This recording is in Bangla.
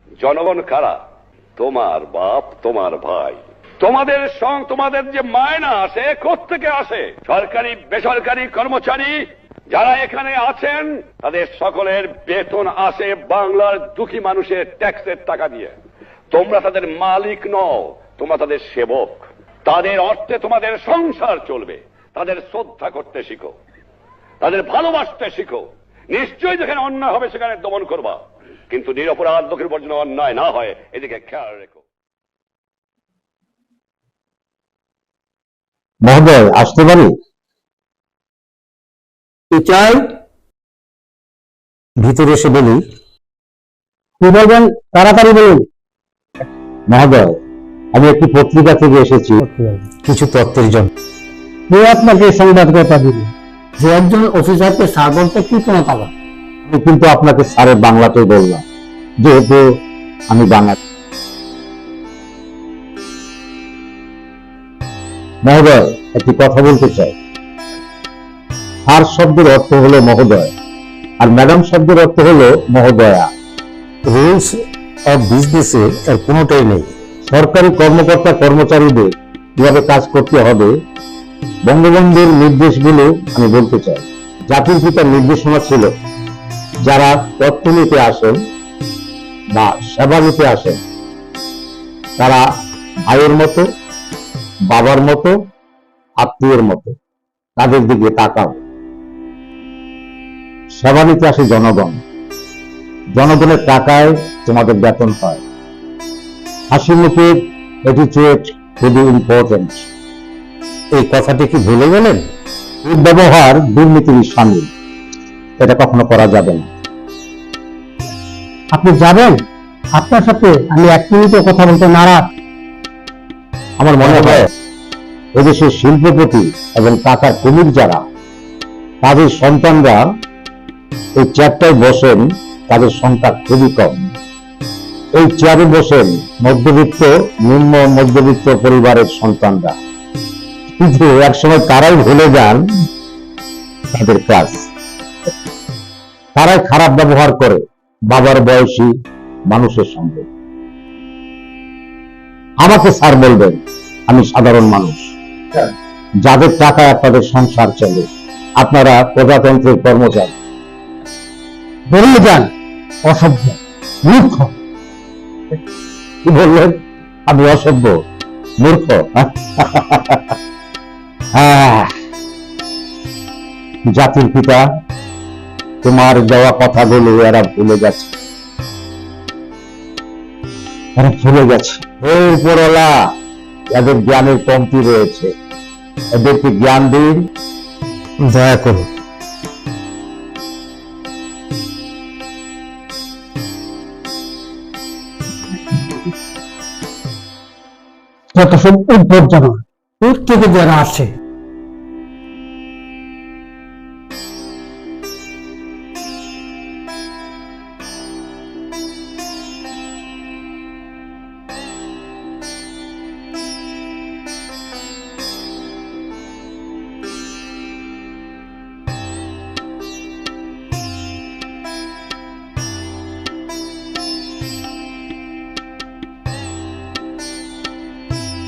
জনগণ কারা? তোমার বাপ, তোমার ভাই। তোমাদের যে মায়না আসে কোত্থেকে আসে? সরকারি বেসরকারি কর্মচারী যারা এখানে আছেন তাদের সকলের বেতন আসে বাংলার দুঃখী মানুষের ট্যাক্সের টাকা দিয়ে। তোমরা তাদের মালিক নও, তোমরা তাদের সেবক। তাদের অর্থে তোমাদের সংসার চলবে। তাদের শ্রদ্ধা করতে শিখো, তাদের ভালোবাসতে শিখো। নিশ্চয়ই যেখানে অন্যায় হবে সেখানে দমন করবা, কিন্তু নিরপরাধ লোকের উপর যেন অন্যায় না হয় এদিকে খেয়াল রেখো। মহোদয়, আসতে পারি? চাই ভিতরে এসে বলি। কি বলবেন? তাড়াতাড়ি বলুন। মহোদয়, আমি একটি পত্রিকা থেকে এসেছি কিছু তথ্যের জন্য। আপনাকে সংবাদদাতা দিল যে একজন অফিসারকে স্যার বলতে কি কোনো পাবা? আমি কিন্তু আপনাকে স্যারের বাংলাতেই বললাম, যেহেতু আমি বাংলা। মহোদয়, একটি কথা বলতে চাই। স্যার শব্দের অর্থ হলো মহোদয়, আর ম্যাডাম শব্দের অর্থ হলো মহোদয়া। রুলস অফ বিজনেসে এর কোনোটাই নেই। সরকারি কর্মকর্তা কর্মচারীদের কিভাবে কাজ করতে হবে বঙ্গবন্ধুর নির্দেশগুলো আমি বলতে চাই। জাতির পিতার নির্দেশনা ছিল, যারা তথ্য নিতে আসেন বা সেবা নিতে আসেন তারা ভাইয়ের মতো, বাবার মতো, আত্মীয়ের মতো তাদের দিকে তাকাও। সেবা নিতে আসে জনগণ, জনগণের টাকায় তোমাদের বেতন হয়। হাসি মুখের অ্যাটিটিউড খুবই ইম্পর্টেন্ট। এই কথাটি কি ভুলে গেলেন? ব্যবহার দুর্নীতির শামিল, এটা কখনো করা যাবে না। আপনি যাবেন? আপনার সাথে আমি এক মিনিটও কথা বলতে নারাজ। আমার মনে হয় এদেশের শিল্পপতি এবং টাকার কুমির যারা, তাদের সন্তানরা এই চেয়ারটায় বসেন, তাদের সংখ্যা খুবই কম। এই চেয়ারে বসেন মধ্যবিত্ত, নিম্ন মধ্যবিত্ত পরিবারের সন্তানরা, কিন্তু একসময় তারাই ভুলে যান তাদের কাজ। তারাই খারাপ ব্যবহার করে বাবার বয়সী মানুষের সঙ্গে। আমাকে স্যার বলবেন, আমি সাধারণ মানুষ, যাদের টাকায় আপনাদের সংসার চলে। আপনারা প্রজাতন্ত্রের কর্মচারী। বেরিয়ে যান, অসভ্য মূর্খ। কি বললেন? আমি অসভ্য মূর্খ? জাতির পিতা তোমার দেওয়া কথাগুলো এরা ভুলে গেছে, হে উপরওয়ালা, এদের জ্ঞানের কমতি রয়েছে, এদেরকে জ্ঞান দিন, দয়া করুন। যত সব উদ্ভট জানা, দূর থেকে যারা আসে